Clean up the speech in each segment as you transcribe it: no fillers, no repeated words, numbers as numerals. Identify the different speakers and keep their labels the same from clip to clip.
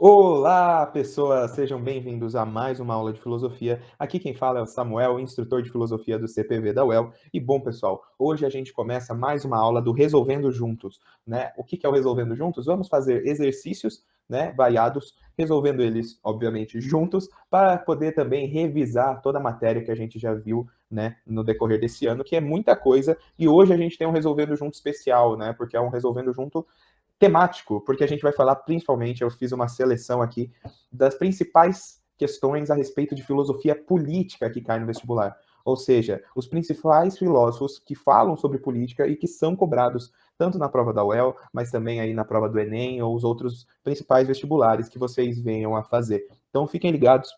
Speaker 1: Olá, pessoas! Sejam bem-vindos a mais uma aula de filosofia. Aqui quem fala é o Samuel, instrutor de filosofia do CPV da UEL. E bom, pessoal, hoje a gente começa mais uma aula do Resolvendo Juntos, né? O que é o Resolvendo Juntos? Vamos fazer exercícios, né, variados, resolvendo eles, obviamente, juntos, para poder também revisar toda a matéria que a gente já viu, né, no decorrer desse ano, que é muita coisa. E hoje a gente tem um Resolvendo Junto especial, né? Porque é um Resolvendo Junto temático, porque a gente vai falar principalmente, eu fiz uma seleção aqui das principais questões a respeito de filosofia política que cai no vestibular. Ou seja, os principais filósofos que falam sobre política e que são cobrados tanto na prova da UEL, mas também aí na prova do Enem ou os outros principais vestibulares que vocês venham a fazer. Então fiquem ligados,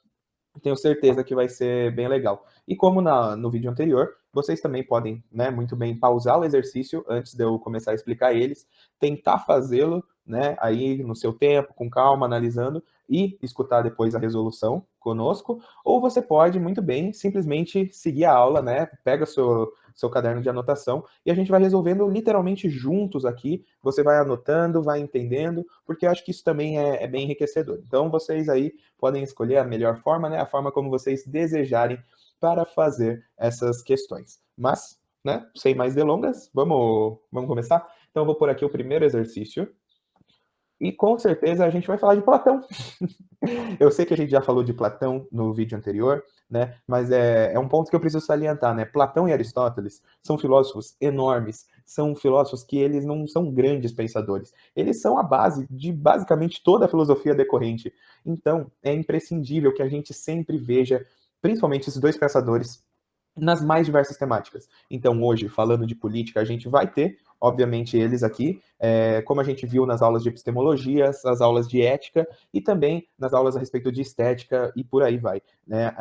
Speaker 1: tenho certeza que vai ser bem legal. E como no vídeo anterior, vocês também podem, né, muito bem pausar o exercício antes de eu começar a explicar eles, tentar fazê-lo, né, aí no seu tempo, com calma, analisando, e escutar depois a resolução conosco, ou você pode muito bem simplesmente seguir a aula, né, pega seu caderno de anotação e a gente vai resolvendo literalmente juntos aqui, você vai anotando, vai entendendo, porque eu acho que isso também é bem enriquecedor. Então vocês aí podem escolher a melhor forma, né, a forma como vocês desejarem para fazer essas questões. Mas, né, sem mais delongas, vamos começar? Então eu vou pôr aqui o primeiro exercício. E com certeza a gente vai falar de Platão. Eu sei que a gente já falou de Platão no vídeo anterior, né? Mas é um ponto que eu preciso salientar, né? Platão e Aristóteles são filósofos enormes, são filósofos que eles não são grandes pensadores. Eles são a base de basicamente toda a filosofia decorrente. Então, é imprescindível que a gente sempre veja, principalmente esses dois pensadores, nas mais diversas temáticas. Então, hoje, falando de política, a gente vai ter, obviamente, eles aqui, como a gente viu nas aulas de epistemologia, as aulas de ética e também nas aulas a respeito de estética e por aí vai. Né?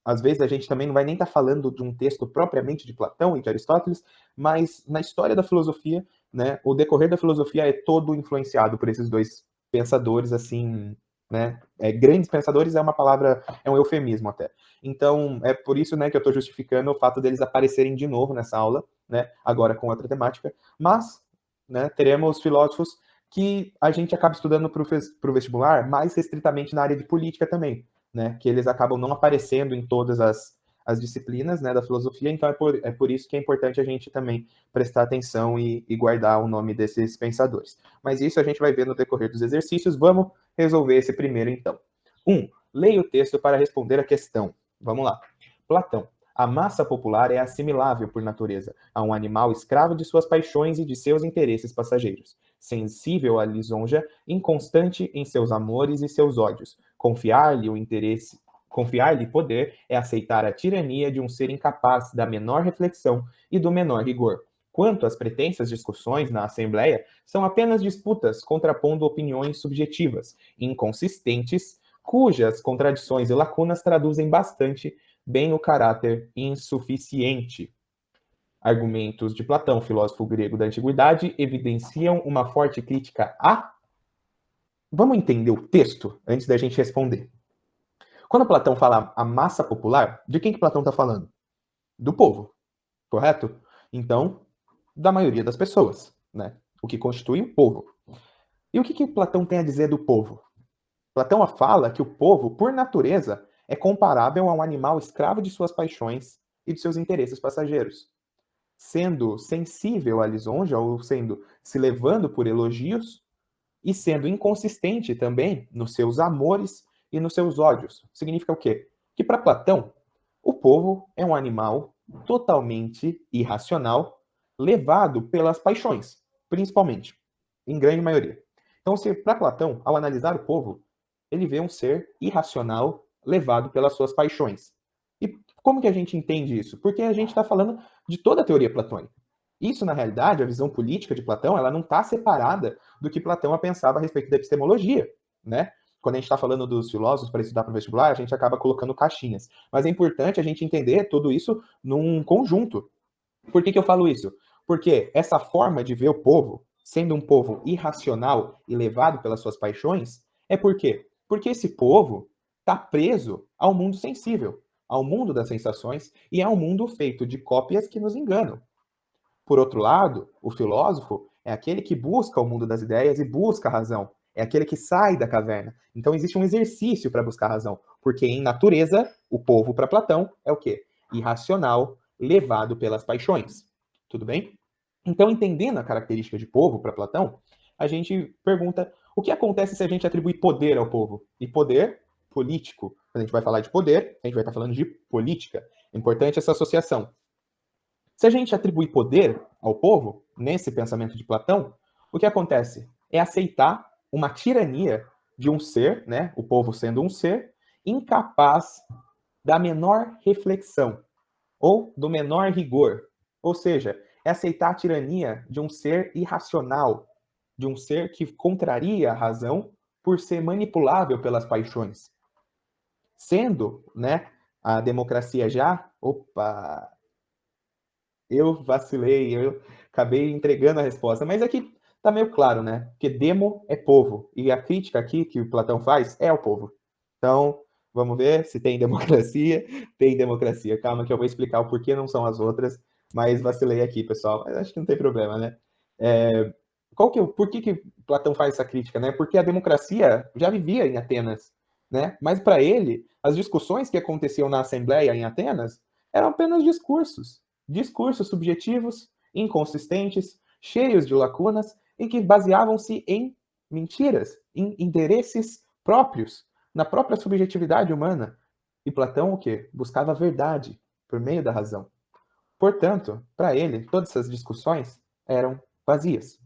Speaker 1: Às vezes a gente também não vai nem estar falando de um texto propriamente de Platão e de Aristóteles, mas na história da filosofia, né, o decorrer da filosofia é todo influenciado por esses dois pensadores, assim, né? Grandes pensadores é uma palavra, é um eufemismo até. Então, é por isso, né, que eu estou justificando o fato deles aparecerem de novo nessa aula, né, agora com outra temática, mas, né, teremos filósofos que a gente acaba estudando para o vestibular mais restritamente na área de política também, né, que eles acabam não aparecendo em todas as disciplinas, né, da filosofia, então é por isso que é importante a gente também prestar atenção e guardar o nome desses pensadores. Mas isso a gente vai ver no decorrer dos exercícios. Vamos resolver esse primeiro, então. 1. Leia o texto para responder a questão. Vamos lá. Platão. A massa popular é assimilável por natureza a um animal escravo de suas paixões e de seus interesses passageiros, sensível à lisonja, inconstante em seus amores e seus ódios. Confiar-lhe poder é aceitar a tirania de um ser incapaz da menor reflexão e do menor rigor. Quanto às pretensas discussões na Assembleia, são apenas disputas contrapondo opiniões subjetivas, inconsistentes, cujas contradições e lacunas traduzem bastante bem o caráter insuficiente. Argumentos de Platão, filósofo grego da antiguidade, evidenciam uma forte crítica a... Vamos entender o texto antes da gente responder. Quando Platão fala a massa popular, de quem que Platão está falando? Do povo, correto? Então, da maioria das pessoas, né? O que constitui o povo. E o que Platão tem a dizer do povo? Platão fala que o povo, por natureza, é comparável a um animal escravo de suas paixões e de seus interesses passageiros, sendo sensível à lisonja, ou sendo se levando por elogios, e sendo inconsistente também nos seus amores e nos seus ódios. Significa o quê? Que para Platão, o povo é um animal totalmente irracional, levado pelas paixões, principalmente, em grande maioria. Então, se para Platão, ao analisar o povo, ele vê um ser irracional, levado pelas suas paixões. E como que a gente entende isso? Porque a gente está falando de toda a teoria platônica. Isso, na realidade, a visão política de Platão, ela não está separada do que Platão pensava a respeito da epistemologia, né? Quando a gente está falando dos filósofos para estudar para o vestibular, a gente acaba colocando caixinhas. Mas é importante a gente entender tudo isso num conjunto. Por que eu falo isso? Porque essa forma de ver o povo, sendo um povo irracional e levado pelas suas paixões, é por quê? Porque esse povo está preso ao mundo sensível, ao mundo das sensações e ao mundo feito de cópias que nos enganam. Por outro lado, o filósofo é aquele que busca o mundo das ideias e busca a razão. é aquele que sai da caverna. Então existe um exercício para buscar a razão, porque em natureza, o povo para Platão é o quê? Irracional, levado pelas paixões. Tudo bem? Então, entendendo a característica de povo para Platão, a gente pergunta o que acontece se a gente atribui poder ao povo? E poder político. Quando a gente vai falar de poder, a gente vai estar falando de política. É importante essa associação. Se a gente atribui poder ao povo, nesse pensamento de Platão, o que acontece? É aceitar uma tirania de um ser, né, o povo sendo um ser, incapaz da menor reflexão ou do menor rigor. Ou seja, é aceitar a tirania de um ser irracional, de um ser que contraria a razão por ser manipulável pelas paixões. Sendo, né, a democracia já, opa, eu vacilei, eu acabei entregando a resposta, mas aqui tá meio claro, né? Porque demo é povo, e a crítica aqui que o Platão faz é ao povo. Então, vamos ver se tem democracia. Tem democracia. Calma que eu vou explicar o porquê não são as outras, mas vacilei aqui, pessoal. Mas acho que não tem problema, né? Por que Platão faz essa crítica, né? Porque a democracia já vivia em Atenas, né? Mas para ele, as discussões que aconteciam na Assembleia em Atenas eram apenas discursos. Discursos subjetivos, inconsistentes, cheios de lacunas e que baseavam-se em mentiras, em interesses próprios, na própria subjetividade humana. E Platão o quê? Buscava a verdade por meio da razão. Portanto, para ele, todas essas discussões eram vazias.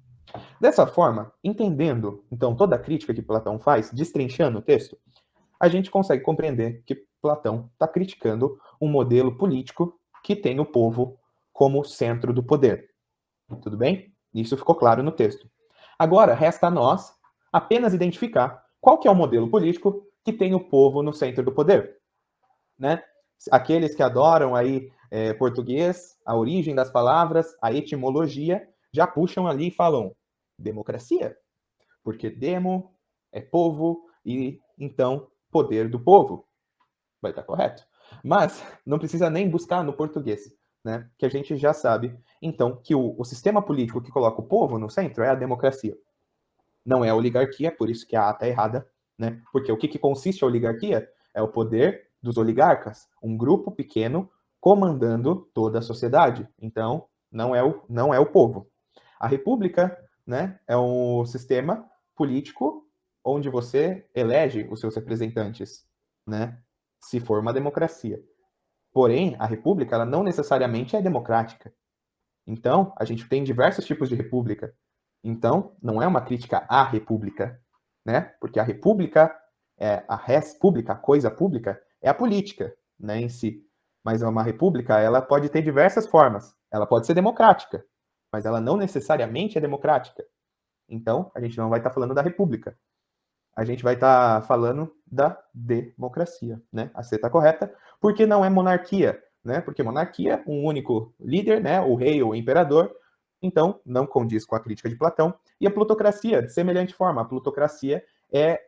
Speaker 1: Dessa forma, entendendo então toda a crítica que Platão faz, destrinchando o texto, a gente consegue compreender que Platão está criticando um modelo político que tem o povo como centro do poder. Tudo bem? Isso ficou claro no texto. Agora, resta a nós apenas identificar qual que é o modelo político que tem o povo no centro do poder. Né? Aqueles que adoram aí português, a origem das palavras, a etimologia, já puxam ali e falam democracia, porque demo é povo e então poder do povo. Vai estar correto. Mas não precisa nem buscar no português, né? Que a gente já sabe, então, que o sistema político que coloca o povo no centro é a democracia. Não é a oligarquia, por isso que a A está errada, né? Porque o que consiste a oligarquia? É o poder dos oligarcas, um grupo pequeno comandando toda a sociedade. Então, não é o povo. A república, né, é um sistema político onde você elege os seus representantes, né? Se for uma democracia. Porém, a república, ela não necessariamente é democrática. Então, a gente tem diversos tipos de república. Então, não é uma crítica à república, né? Porque a república, a res pública, a coisa pública, é a política, né, em si. Mas uma república, ela pode ter diversas formas. Ela pode ser democrática, mas ela não necessariamente é democrática. Então, a gente não vai estar falando da república. A gente vai estar falando da democracia, né? A C está correta, porque não é monarquia, né? Porque monarquia, um único líder, né? O rei ou o imperador, então não condiz com a crítica de Platão. E a plutocracia, de semelhante forma, a plutocracia é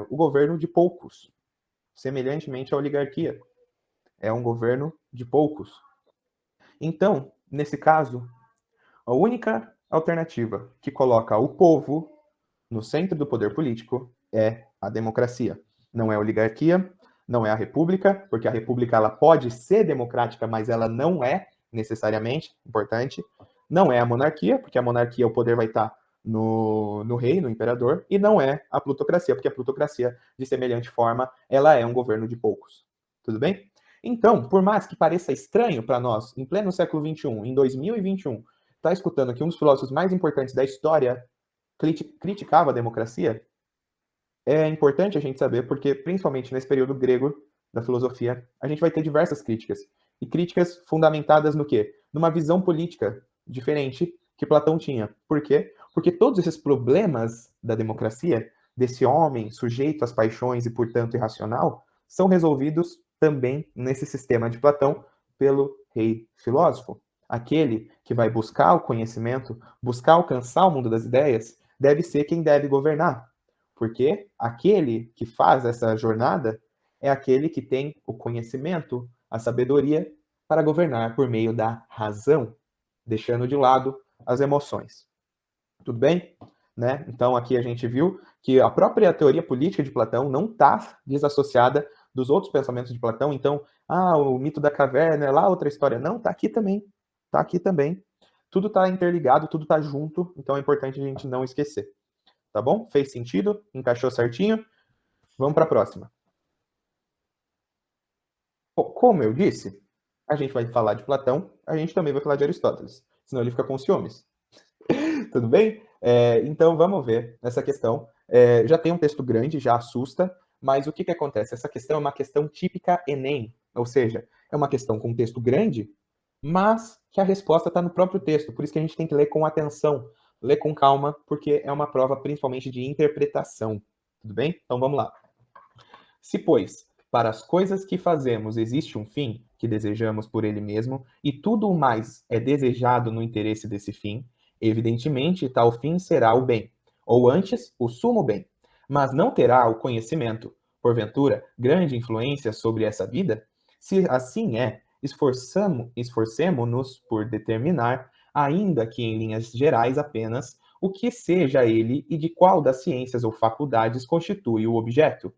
Speaker 1: o governo de poucos, semelhantemente à oligarquia. É um governo de poucos. Então, nesse caso, a única alternativa que coloca o povo no centro do poder político é a democracia. Não é a oligarquia, não é a república, porque a república ela pode ser democrática, mas ela não é necessariamente importante. Não é a monarquia, porque a monarquia, o poder vai estar no rei, no imperador, e não é a plutocracia, porque a plutocracia, de semelhante forma, ela é um governo de poucos. Tudo bem? Então, por mais que pareça estranho para nós, em pleno século XXI, em 2021, estar escutando aqui um dos filósofos mais importantes da história criticava a democracia, é importante a gente saber, porque, principalmente nesse período grego da filosofia, a gente vai ter diversas críticas. E críticas fundamentadas no quê? Numa visão política diferente que Platão tinha. Por quê? Porque todos esses problemas da democracia, desse homem sujeito às paixões e, portanto, irracional, são resolvidos também nesse sistema de Platão pelo rei filósofo. Aquele que vai buscar o conhecimento, buscar alcançar o mundo das ideias, deve ser quem deve governar. Porque aquele que faz essa jornada é aquele que tem o conhecimento, a sabedoria para governar por meio da razão, deixando de lado as emoções. Tudo bem? né? Então aqui a gente viu que a própria teoria política de Platão não está desassociada dos outros pensamentos de Platão. Então, o mito da caverna é lá outra história. Não, está aqui também. Está aqui também. Tudo está interligado, tudo está junto, então é importante a gente não esquecer. Tá bom? Fez sentido? Encaixou certinho? Vamos para a próxima. Como eu disse, a gente vai falar de Platão, a gente também vai falar de Aristóteles, senão ele fica com ciúmes. Tudo bem? Então vamos ver essa questão. Já tem um texto grande, já assusta, mas o que acontece? Essa questão é uma questão típica Enem, ou seja, é uma questão com um texto grande, mas que a resposta está no próprio texto, por isso que a gente tem que ler com atenção, ler com calma, porque é uma prova principalmente de interpretação. Tudo bem? Então vamos lá. Se, pois, para as coisas que fazemos existe um fim, que desejamos por ele mesmo, e tudo o mais é desejado no interesse desse fim, evidentemente tal fim será o bem, ou antes, o sumo bem, mas não terá o conhecimento, porventura, grande influência sobre essa vida? Se assim é, esforcemo-nos por determinar, ainda que em linhas gerais apenas, o que seja ele e de qual das ciências ou faculdades constitui o objeto.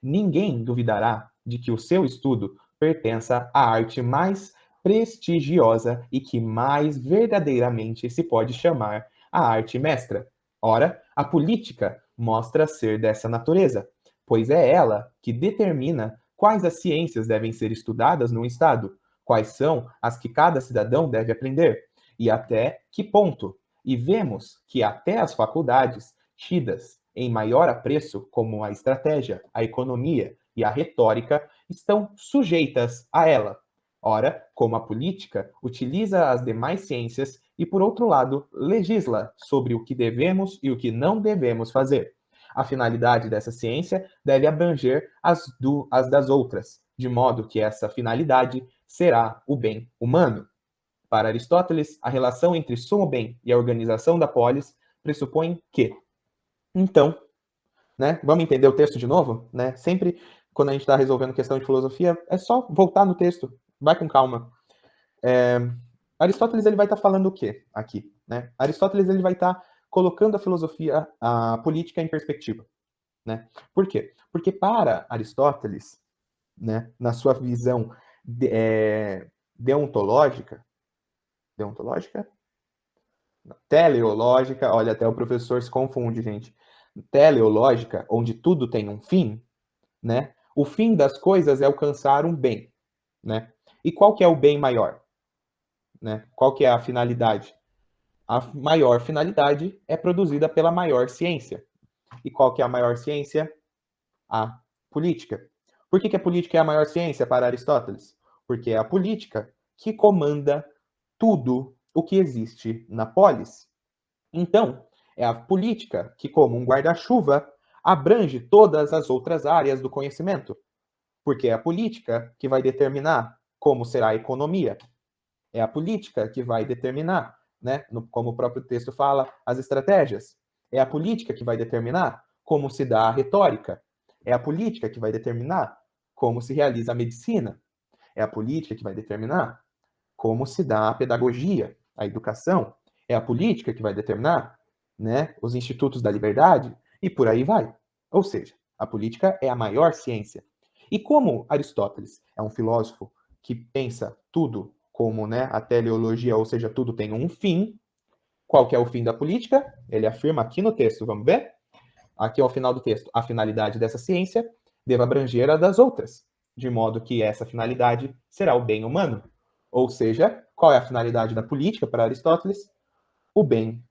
Speaker 1: Ninguém duvidará de que o seu estudo pertença à arte mais prestigiosa e que mais verdadeiramente se pode chamar a arte mestra. Ora, a política mostra ser dessa natureza, pois é ela que determina quais as ciências devem ser estudadas no Estado, quais são as que cada cidadão deve aprender, e até que ponto. E vemos que até as faculdades, tidas em maior apreço, como a estratégia, a economia e a retórica, estão sujeitas a ela. Ora, como a política utiliza as demais ciências e, por outro lado, legisla sobre o que devemos e o que não devemos fazer. A finalidade dessa ciência deve abranger as das outras, de modo que essa finalidade será o bem humano. Para Aristóteles, a relação entre sumo bem e a organização da polis pressupõe que, então, né, vamos entender o texto de novo? Né? Sempre quando a gente está resolvendo questão de filosofia, é só voltar no texto, vai com calma. Aristóteles ele vai estar falando o quê aqui? Né? Aristóteles ele vai estar colocando a filosofia, a política em perspectiva. Né? Por quê? Porque para Aristóteles, né, na sua visão deontológica, teleológica, olha, até o professor se confunde, gente. Teleológica, onde tudo tem um fim, né? O fim das coisas é alcançar um bem, né? E qual que é o bem maior, né? Qual que é a finalidade? A maior finalidade é produzida pela maior ciência. E qual que é a maior ciência? A política. Por que a política é a maior ciência para Aristóteles? Porque é a política que comanda tudo o que existe na polis. Então, é a política que, como um guarda-chuva, abrange todas as outras áreas do conhecimento. Porque é a política que vai determinar como será a economia. É a política que vai determinar, né, como o próprio texto fala, as estratégias. É a política que vai determinar como se dá a retórica. É a política que vai determinar como se realiza a medicina. É a política que vai determinar como se dá a pedagogia, a educação. É a política que vai determinar, né, os institutos da liberdade e por aí vai. Ou seja, a política é a maior ciência. E como Aristóteles é um filósofo que pensa tudo como, né, a teleologia, ou seja, tudo tem um fim, qual que é o fim da política? Ele afirma aqui no texto, vamos ver? Aqui ao final do texto, a finalidade dessa ciência deve abranger a das outras, de modo que essa finalidade será o bem humano. Ou seja, qual é a finalidade da política para Aristóteles? O bem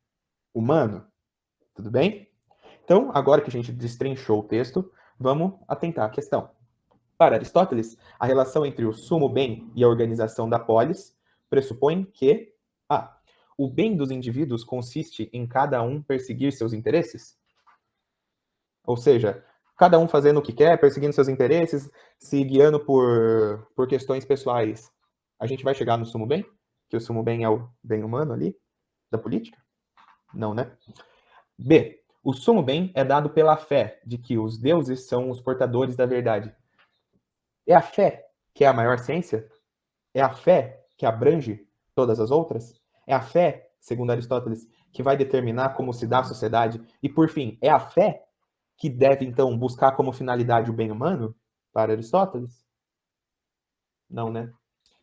Speaker 1: humano. Tudo bem? Então, agora que a gente destrinchou o texto, vamos atentar à questão. Para Aristóteles, a relação entre o sumo bem e a organização da polis pressupõe que a. O bem dos indivíduos consiste em cada um perseguir seus interesses? Ou seja, cada um fazendo o que quer, perseguindo seus interesses, se guiando por questões pessoais. A gente vai chegar no sumo bem? Que o sumo bem é o bem humano ali, da política? Não, né? B. O sumo bem é dado pela fé de que os deuses são os portadores da verdade. É a fé que é a maior ciência? É a fé que abrange todas as outras? É a fé, segundo Aristóteles, que vai determinar como se dá a sociedade? E, por fim, é a fé que deve, então, buscar como finalidade o bem humano? Para Aristóteles? Não, né?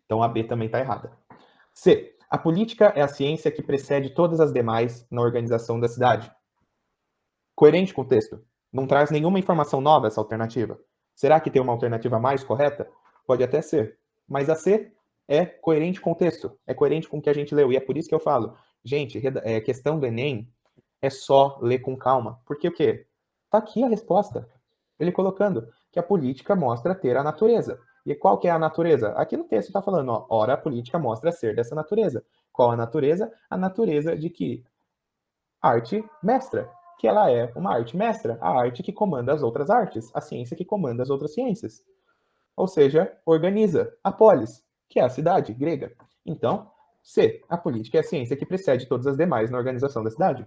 Speaker 1: Então a B também está errada. C. A política é a ciência que precede todas as demais na organização da cidade. Coerente com o texto. Não traz nenhuma informação nova essa alternativa. Será que tem uma alternativa mais correta? Pode até ser. Mas a C é coerente com o texto. É coerente com o que a gente leu. E é por isso que eu falo, gente, questão do Enem é só ler com calma. Porque o quê? Tá aqui a resposta. Ele colocando que a política mostra ter a natureza. E qual que é a natureza? Aqui no texto está falando, ó, ora a política mostra ser dessa natureza. Qual a natureza? A natureza de que arte mestra, que ela é uma arte mestra, a arte que comanda as outras artes, a ciência que comanda as outras ciências. Ou seja, organiza a polis, que é a cidade grega. Então, C, a política é a ciência que precede todas as demais na organização da cidade.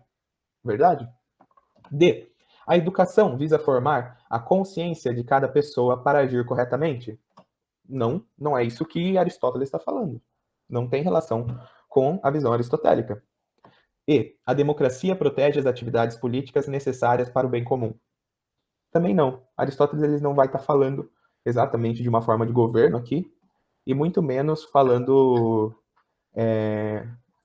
Speaker 1: Verdade? D, a educação visa formar a consciência de cada pessoa para agir corretamente? Não, não é isso que Aristóteles está falando. Não tem relação com a visão aristotélica. E, a democracia protege as atividades políticas necessárias para o bem comum? Também não. Aristóteles ele não vai estar falando exatamente de uma forma de governo aqui, e muito menos falando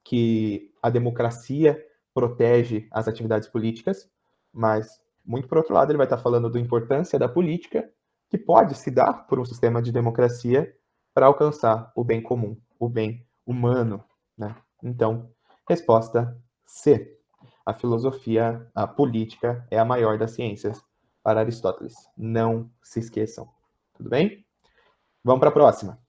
Speaker 1: que a democracia protege as atividades políticas, mas, muito por outro lado, ele vai estar falando da importância da política, que pode se dar por um sistema de democracia para alcançar o bem comum, o bem humano, né? Então, resposta C. A filosofia, a política é a maior das ciências para Aristóteles. Não se esqueçam. Tudo bem? Vamos para a próxima.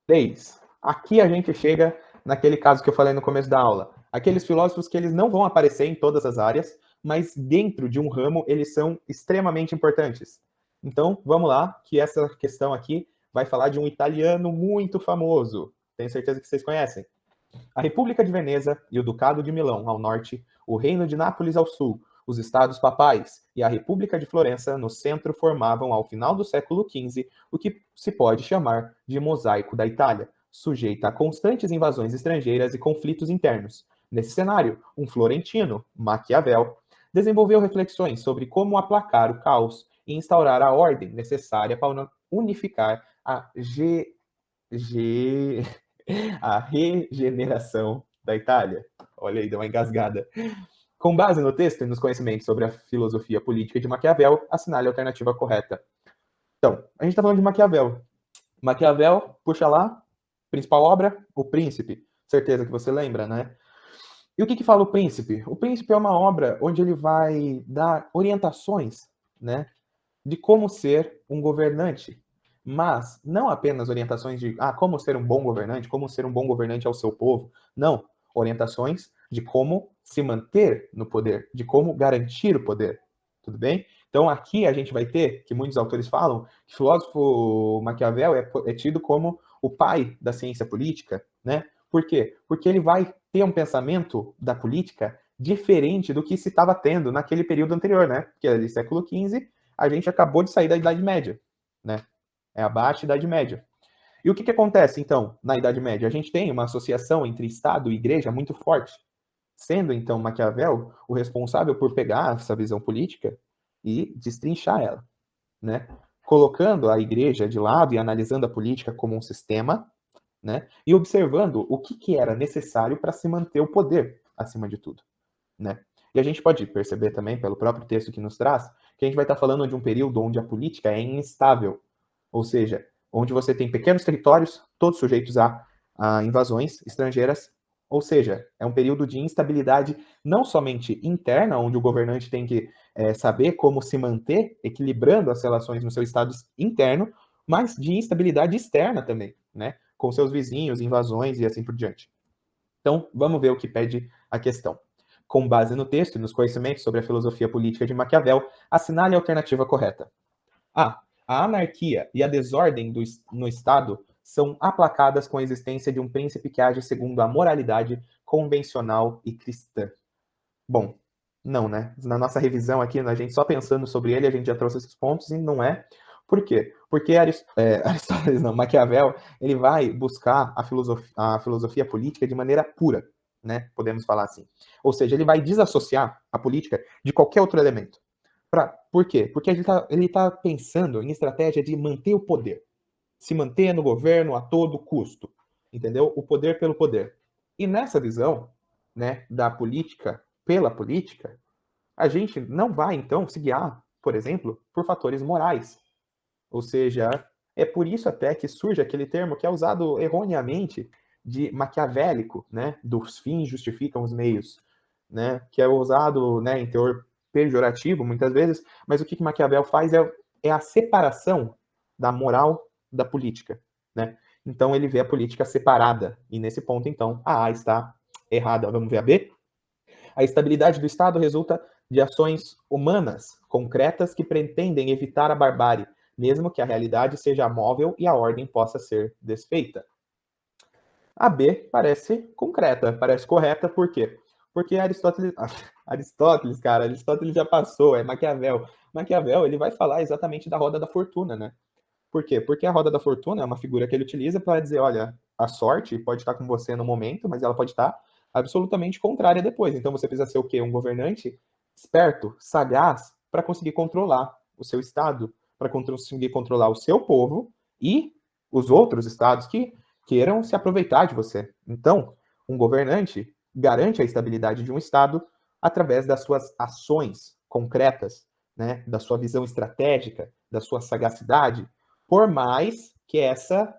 Speaker 1: 3. Aqui a gente chega naquele caso que eu falei no começo da aula. Aqueles filósofos que eles não vão aparecer em todas as áreas, mas dentro de um ramo eles são extremamente importantes. Então, vamos lá, que essa questão aqui vai falar de um italiano muito famoso. Tenho certeza que vocês conhecem. A República de Veneza e o Ducado de Milão ao norte, o Reino de Nápoles ao sul, os Estados Papais e a República de Florença no centro formavam, ao final do século XV, o que se pode chamar de mosaico da Itália, sujeita a constantes invasões estrangeiras e conflitos internos. Nesse cenário, um florentino, Maquiavel, desenvolveu reflexões sobre como aplacar o caos e instaurar a ordem necessária para unificar a regeneração da Itália. Olha aí, deu uma engasgada. Com base no texto e nos conhecimentos sobre a filosofia política de Maquiavel, assinale a alternativa correta. Então, a gente está falando de Maquiavel. Maquiavel, puxa lá, principal obra, O Príncipe. Certeza que você lembra, né? E o que fala o Príncipe? O Príncipe é uma obra onde ele vai dar orientações, né, de como ser um governante. Mas não apenas orientações de como ser um bom governante ao seu povo. Não, orientações de como se manter no poder, de como garantir o poder. Tudo bem? Então aqui a gente vai ter, que muitos autores falam, que o filósofo Maquiavel é tido como o pai da ciência política, né? Por quê? Porque ele vai ter um pensamento da política diferente do que se estava tendo naquele período anterior, né? Que era de século XV, a gente acabou de sair da Idade Média, né? É a Baixa Idade Média. E o que acontece, então, na Idade Média? A gente tem uma associação entre Estado e Igreja muito forte, sendo, então, Maquiavel o responsável por pegar essa visão política e destrinchar ela, né? Colocando a Igreja de lado e analisando a política como um sistema, né? E observando o que era necessário para se manter o poder acima de tudo, né? E a gente pode perceber também, pelo próprio texto que nos traz, que a gente vai estar falando de um período onde a política é instável, ou seja, onde você tem pequenos territórios, todos sujeitos a invasões estrangeiras, ou seja, é um período de instabilidade não somente interna, onde o governante tem que saber como se manter equilibrando as relações no seu estado interno, mas de instabilidade externa também, né? Com seus vizinhos, invasões e assim por diante. Então, vamos ver o que pede a questão. Com base no texto e nos conhecimentos sobre a filosofia política de Maquiavel, assinale a alternativa correta. A. A anarquia e a desordem no Estado são aplacadas com a existência de um príncipe que age segundo a moralidade convencional e cristã. Bom, não, né? Na nossa revisão aqui, a gente só pensando sobre ele, a gente já trouxe esses pontos e não é. Por quê? Porque Aristóteles, não, Maquiavel, ele vai buscar a filosofia política de maneira pura, né? Podemos falar assim. Ou seja, ele vai desassociar a política de qualquer outro elemento. Por quê? Porque ele tá pensando em estratégia de manter o poder. Se manter no governo a todo custo. Entendeu? O poder pelo poder. E nessa visão, né, da política pela política, a gente não vai, então, se guiar, por exemplo, por fatores morais. Ou seja, é por isso até que surge aquele termo que é usado erroneamente de maquiavélico, né? Dos fins justificam os meios, né? Que é usado, né, em teor pejorativo muitas vezes, mas o que Maquiavel faz é a separação da moral da política, né? Então ele vê a política separada e nesse ponto então a A está errada. Vamos ver a B? A estabilidade do Estado resulta de ações humanas concretas que pretendem evitar a barbárie, mesmo que a realidade seja móvel e a ordem possa ser desfeita. A B parece concreta, parece correta, por quê? Porque Aristóteles já passou, é Maquiavel. Maquiavel, ele vai falar exatamente da roda da fortuna, né? Por quê? Porque a roda da fortuna é uma figura que ele utiliza para dizer, olha, a sorte pode estar com você no momento, mas ela pode estar absolutamente contrária depois. Então você precisa ser o quê? Um governante esperto, sagaz, para conseguir controlar o seu estado, para conseguir controlar o seu povo e os outros estados que queiram se aproveitar de você. Então, um governante garante a estabilidade de um estado através das suas ações concretas, né, da sua visão estratégica, da sua sagacidade, por mais que essa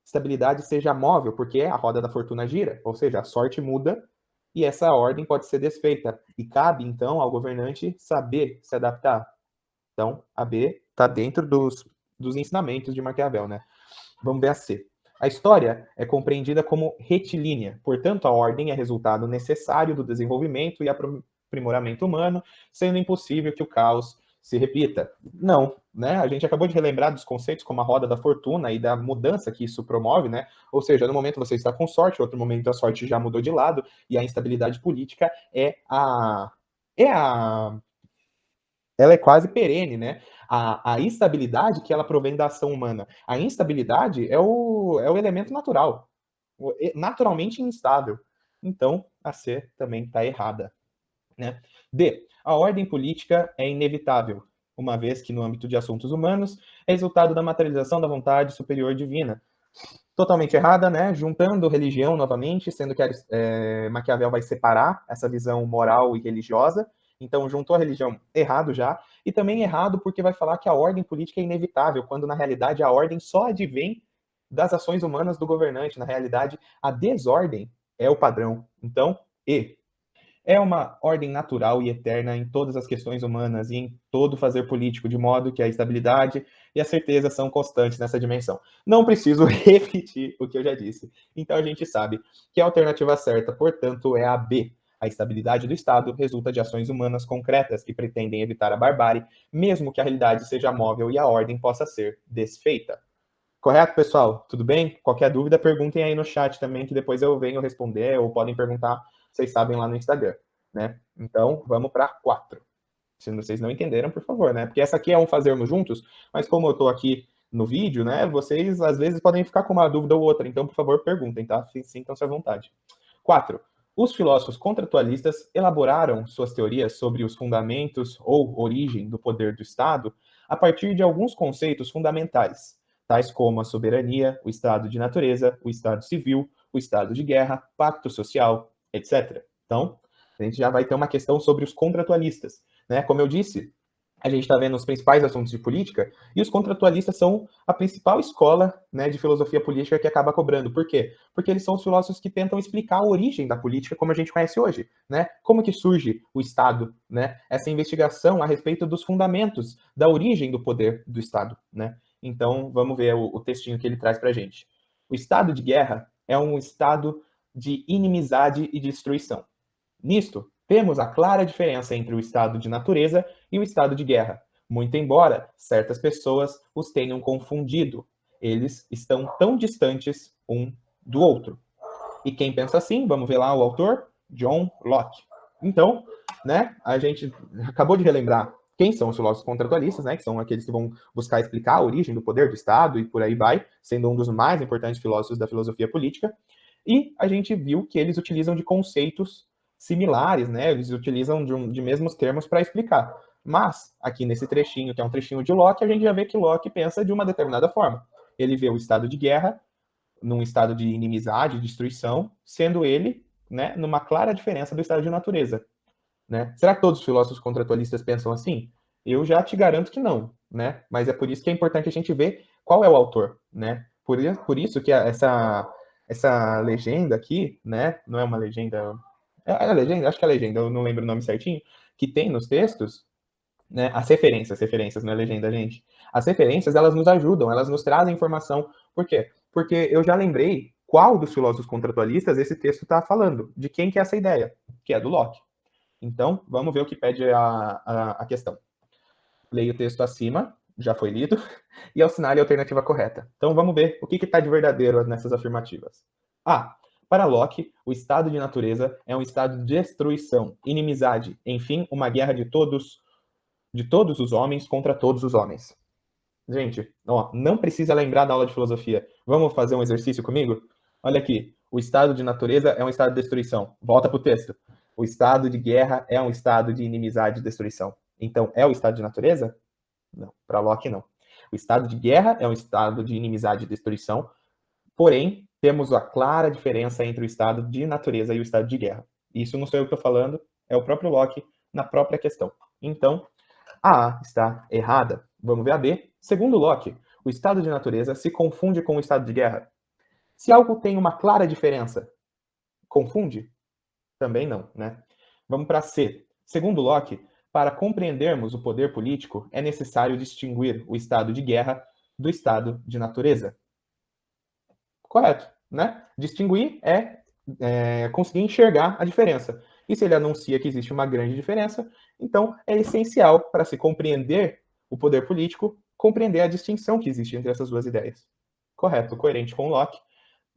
Speaker 1: estabilidade seja móvel, porque a roda da fortuna gira, ou seja, a sorte muda e essa ordem pode ser desfeita. E cabe, então, ao governante saber se adaptar. Então, a B está dentro dos ensinamentos de Maquiavel, né? Vamos ver a C. A história é compreendida como retilínea, portanto, a ordem é resultado necessário do desenvolvimento e aprimoramento humano, sendo impossível que o caos se repita. Não, né? A gente acabou de relembrar dos conceitos como a roda da fortuna e da mudança que isso promove, né? Ou seja, no momento você está com sorte, outro momento a sorte já mudou de lado e a instabilidade política ela é quase perene, né? A instabilidade que ela provém da ação humana. A instabilidade é o elemento natural, naturalmente instável. Então, a C também está errada. Né? D. A ordem política é inevitável, uma vez que, no âmbito de assuntos humanos, é resultado da materialização da vontade superior divina. Totalmente errada, né? Juntando religião novamente, sendo que Maquiavel vai separar essa visão moral e religiosa. Então, juntou a religião errado já. E também errado porque vai falar que a ordem política é inevitável, quando na realidade a ordem só advém das ações humanas do governante. Na realidade, a desordem é o padrão. Então, E. É uma ordem natural e eterna em todas as questões humanas e em todo fazer político, de modo que a estabilidade e a certeza são constantes nessa dimensão. Não preciso repetir o que eu já disse. Então a gente sabe que a alternativa certa, portanto, é a B. A estabilidade do Estado resulta de ações humanas concretas que pretendem evitar a barbárie, mesmo que a realidade seja móvel e a ordem possa ser desfeita. Correto, pessoal? Tudo bem? Qualquer dúvida, perguntem aí no chat também, que depois eu venho responder, ou podem perguntar, vocês sabem lá no Instagram, né? Então, vamos para 4. Se vocês não entenderam, por favor, né? Porque essa aqui é um fazermos juntos, mas como eu estou aqui no vídeo, né? Vocês, às vezes, podem ficar com uma dúvida ou outra, então, por favor, perguntem, tá? Sintam-se à vontade. 4. Os filósofos contratualistas elaboraram suas teorias sobre os fundamentos ou origem do poder do Estado a partir de alguns conceitos fundamentais, tais como a soberania, o estado de natureza, o estado civil, o estado de guerra, pacto social, etc. Então, a gente já vai ter uma questão sobre os contratualistas, né? Como eu disse, a gente está vendo os principais assuntos de política e os contratualistas são a principal escola, né, de filosofia política que acaba cobrando. Por quê? Porque eles são os filósofos que tentam explicar a origem da política como a gente conhece hoje, né? Como que surge o Estado, né? Essa investigação a respeito dos fundamentos da origem do poder do Estado, né? Então, vamos ver o textinho que ele traz para a gente. O estado de guerra é um estado de inimizade e destruição. Nisto, temos a clara diferença entre o estado de natureza e o estado de guerra, muito embora certas pessoas os tenham confundido. Eles estão tão distantes um do outro. E quem pensa assim, vamos ver lá o autor, John Locke. Então, né, a gente acabou de relembrar Quem são os filósofos contratualistas, né? Que são aqueles que vão buscar explicar a origem do poder do Estado e por aí vai, sendo um dos mais importantes filósofos da filosofia política. E a gente viu que eles utilizam de conceitos similares, né? Eles utilizam de mesmos termos para explicar. Mas, aqui nesse trechinho, que é um trechinho de Locke, a gente já vê que Locke pensa de uma determinada forma. Ele vê o estado de guerra num estado de inimizade, destruição, sendo ele, né, numa clara diferença do estado de natureza. Né? Será que todos os filósofos contratualistas pensam assim? Eu já te garanto que não, né? Mas é por isso que é importante a gente ver qual é o autor, né? Por isso que essa legenda aqui, né? Não é uma legenda. É a legenda? Acho que é a legenda, eu não lembro o nome certinho. Que tem nos textos, né? As referências, não é legenda, gente. As referências, elas nos ajudam, elas nos trazem informação. Por quê? Porque eu já lembrei qual dos filósofos contratualistas esse texto está falando, de quem que é essa ideia, que é do Locke. Então, vamos ver o que pede a questão. Leia o texto acima, já foi lido, e assinale a alternativa correta. Então, vamos ver o que está de verdadeiro nessas afirmativas. A. Para Locke, o estado de natureza é um estado de destruição, inimizade, enfim, uma guerra de todos os homens contra todos os homens. Gente, ó, não precisa lembrar da aula de filosofia. Vamos fazer um exercício comigo? Olha aqui. O estado de natureza é um estado de destruição. Volta para o texto. O estado de guerra é um estado de inimizade e destruição. Então, é o estado de natureza? Não. Para Locke, não. O estado de guerra é um estado de inimizade e destruição. Porém, temos a clara diferença entre o estado de natureza e o estado de guerra. Isso não sou eu que estou falando, é o próprio Locke na própria questão. Então, a A está errada. Vamos ver a B. Segundo Locke, o estado de natureza se confunde com o estado de guerra. Se algo tem uma clara diferença, confunde? Também não, né? Vamos para C. Segundo Locke, para compreendermos o poder político, é necessário distinguir o estado de guerra do estado de natureza. Correto, né? Distinguir é conseguir enxergar a diferença. E se ele anuncia que existe uma grande diferença, então é essencial para se compreender o poder político, compreender a distinção que existe entre essas duas ideias. Correto, coerente com Locke.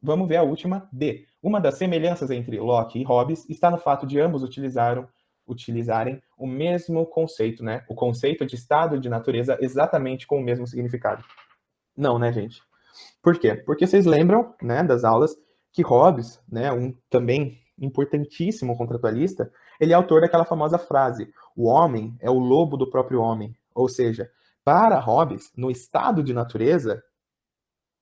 Speaker 1: Vamos ver a última, D. Uma das semelhanças entre Locke e Hobbes está no fato de ambos utilizarem o mesmo conceito, né? O conceito de estado e de natureza exatamente com o mesmo significado. Não, né, gente? Por quê? Porque vocês lembram, né, das aulas que Hobbes, né, um também importantíssimo contratualista, ele é autor daquela famosa frase: o homem é o lobo do próprio homem. Ou seja, para Hobbes, no estado de natureza,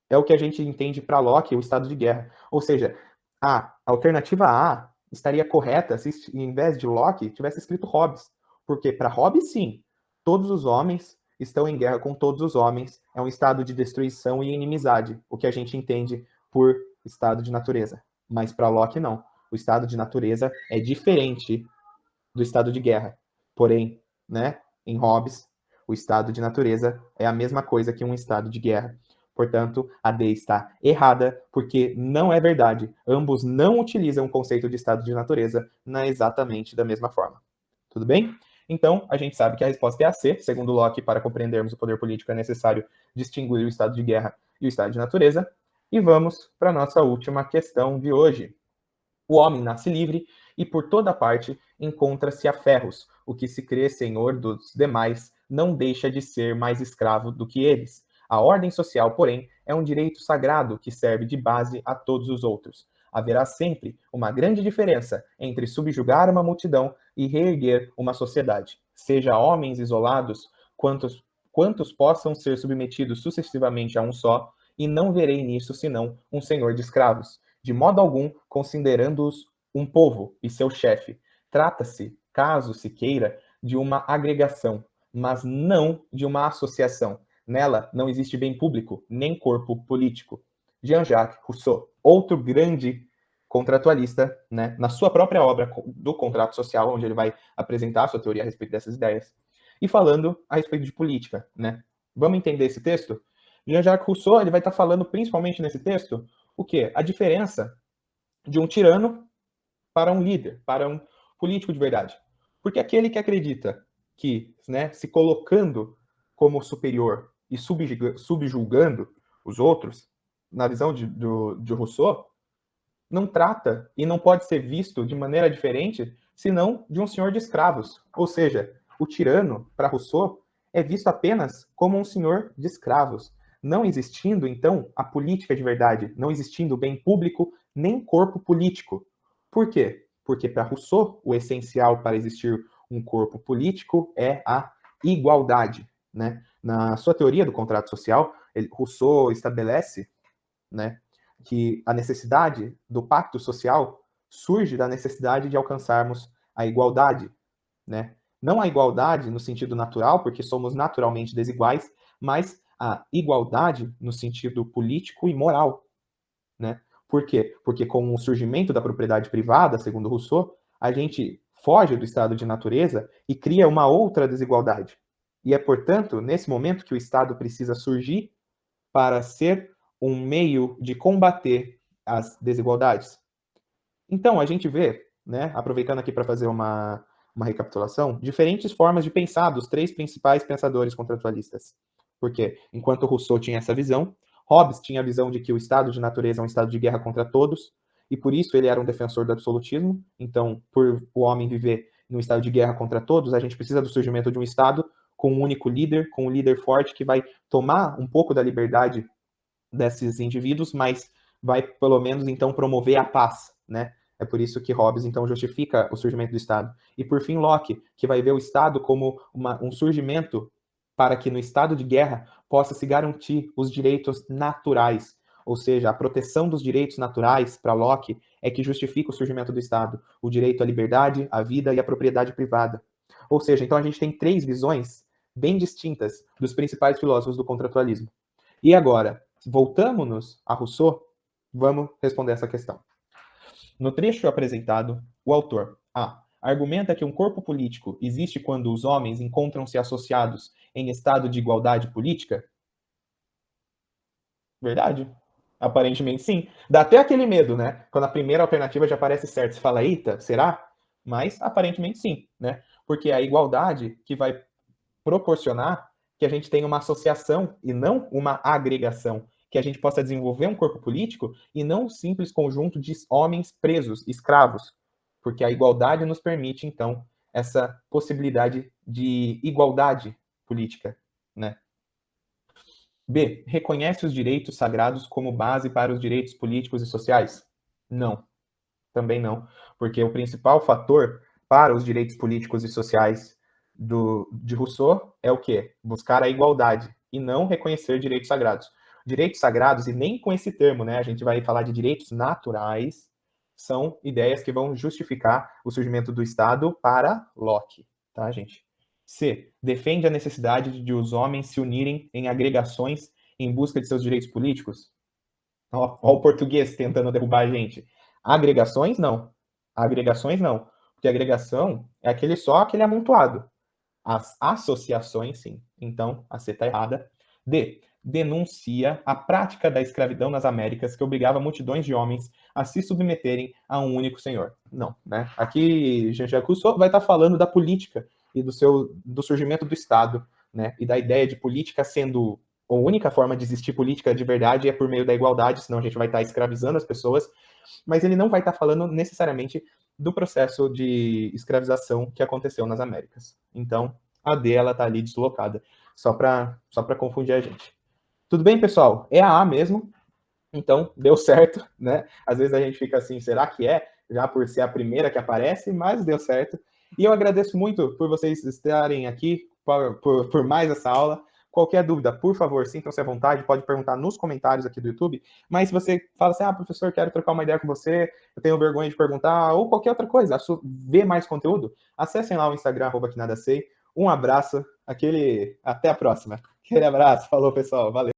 Speaker 1: é o que a gente entende para Locke, o estado de guerra. Ou seja, a alternativa A estaria correta se, em vez de Locke, tivesse escrito Hobbes. Porque para Hobbes, sim, todos os homens estão em guerra com todos os homens, é um estado de destruição e inimizade, o que a gente entende por estado de natureza. Mas para Locke, não. O estado de natureza é diferente do estado de guerra. Porém, né, em Hobbes, o estado de natureza é a mesma coisa que um estado de guerra. Portanto, a D está errada, porque não é verdade. Ambos não utilizam o conceito de estado de natureza exatamente da mesma forma. Tudo bem? Então, a gente sabe que a resposta é a C. Segundo Locke, para compreendermos o poder político é necessário distinguir o estado de guerra e o estado de natureza. E vamos para a nossa última questão de hoje. O homem nasce livre e por toda parte encontra-se a ferros. O que se crê senhor dos demais não deixa de ser mais escravo do que eles. A ordem social, porém, é um direito sagrado que serve de base a todos os outros. Haverá sempre uma grande diferença entre subjugar uma multidão e reerguer uma sociedade. Seja homens isolados, quantos possam ser submetidos sucessivamente a um só, e não verei nisso senão um senhor de escravos, de modo algum considerando-os um povo e seu chefe. Trata-se, caso se queira, de uma agregação, mas não de uma associação. Nela não existe bem público, nem corpo político. Jean-Jacques Rousseau, outro grande contratualista, né, na sua própria obra do Contrato Social, onde ele vai apresentar a sua teoria a respeito dessas ideias, e falando a respeito de política. Né? Vamos entender esse texto? Jean-Jacques Rousseau ele vai estar falando principalmente nesse texto o quê? A diferença de um tirano para um líder, para um político de verdade. Porque aquele que acredita que, né, se colocando como superior e subjulgando os outros, na visão de Rousseau, não trata e não pode ser visto de maneira diferente senão de um senhor de escravos. Ou seja, o tirano, para Rousseau, é visto apenas como um senhor de escravos, não existindo, então, a política de verdade, não existindo bem público nem corpo político. Por quê? Porque para Rousseau, o essencial para existir um corpo político é a igualdade. Né? Na sua teoria do contrato social, Rousseau estabelece, né, que a necessidade do pacto social surge da necessidade de alcançarmos a igualdade. Né? Não a igualdade no sentido natural, porque somos naturalmente desiguais, mas a igualdade no sentido político e moral. Né? Por quê? Porque com o surgimento da propriedade privada, segundo Rousseau, a gente foge do estado de natureza e cria uma outra desigualdade. E é, portanto, nesse momento que o Estado precisa surgir para ser um meio de combater as desigualdades. Então, a gente vê, né, aproveitando aqui para fazer uma recapitulação, diferentes formas de pensar dos três principais pensadores contratualistas. Porque, enquanto Rousseau tinha essa visão, Hobbes tinha a visão de que o estado de natureza é um estado de guerra contra todos, e por isso ele era um defensor do absolutismo. Então, por o homem viver em um estado de guerra contra todos, a gente precisa do surgimento de um estado com um único líder, com um líder forte que vai tomar um pouco da liberdade desses indivíduos, mas vai, pelo menos, então, promover a paz, né? É por isso que Hobbes, então, justifica o surgimento do Estado. E, por fim, Locke, que vai ver o Estado como um surgimento para que, no estado de guerra, possa se garantir os direitos naturais. Ou seja, a proteção dos direitos naturais, para Locke, é que justifica o surgimento do Estado. O direito à liberdade, à vida e à propriedade privada. Ou seja, então a gente tem três visões bem distintas dos principais filósofos do contratualismo. E agora, voltamos-nos a Rousseau, vamos responder essa questão. No trecho apresentado, o autor A. argumenta que um corpo político existe quando os homens encontram-se associados em estado de igualdade política? Verdade. Aparentemente sim. Dá até aquele medo, né? Quando a primeira alternativa já parece certa, você fala, eita, será? Mas aparentemente sim, né? Porque é a igualdade que vai proporcionar que a gente tenha uma associação e não uma agregação, que a gente possa desenvolver um corpo político e não um simples conjunto de homens presos, escravos, porque a igualdade nos permite, então, essa possibilidade de igualdade política, né? B. Reconhece os direitos sagrados como base para os direitos políticos e sociais? Não, também não, porque o principal fator para os direitos políticos e sociais de Rousseau é o quê? Buscar a igualdade e não reconhecer direitos sagrados. Direitos sagrados, e nem com esse termo, né? A gente vai falar de direitos naturais, são ideias que vão justificar o surgimento do Estado para Locke, tá, gente? C. Defende a necessidade de os homens se unirem em agregações em busca de seus direitos políticos? Olha o português tentando derrubar a gente. Agregações, não. Agregações, não. Porque agregação é aquele amontoado. As associações, sim. Então, a C está errada. D. Denuncia a prática da escravidão nas Américas que obrigava multidões de homens a se submeterem a um único senhor. Não, né? Aqui, Jean-Jacques Rousseau vai estar falando da política e do surgimento do Estado, né? E da ideia de política sendo a única forma de existir política de verdade é por meio da igualdade, senão a gente vai estar escravizando as pessoas. Mas ele não vai estar falando necessariamente do processo de escravização que aconteceu nas Américas. Então, a D, ela tá ali deslocada, só para confundir a gente. Tudo bem, pessoal? É a mesmo, então deu certo, né? Às vezes a gente fica assim, será que é? Já por ser a primeira que aparece, mas deu certo. E eu agradeço muito por vocês estarem aqui por mais essa aula. Qualquer dúvida, por favor, sintam-se à vontade, pode perguntar nos comentários aqui do YouTube. Mas se você fala assim, professor, quero trocar uma ideia com você, eu tenho vergonha de perguntar, ou qualquer outra coisa, ver mais conteúdo, acessem lá o Instagram, @quenadasei. Um abraço, até a próxima. Aquele abraço, falou pessoal, valeu.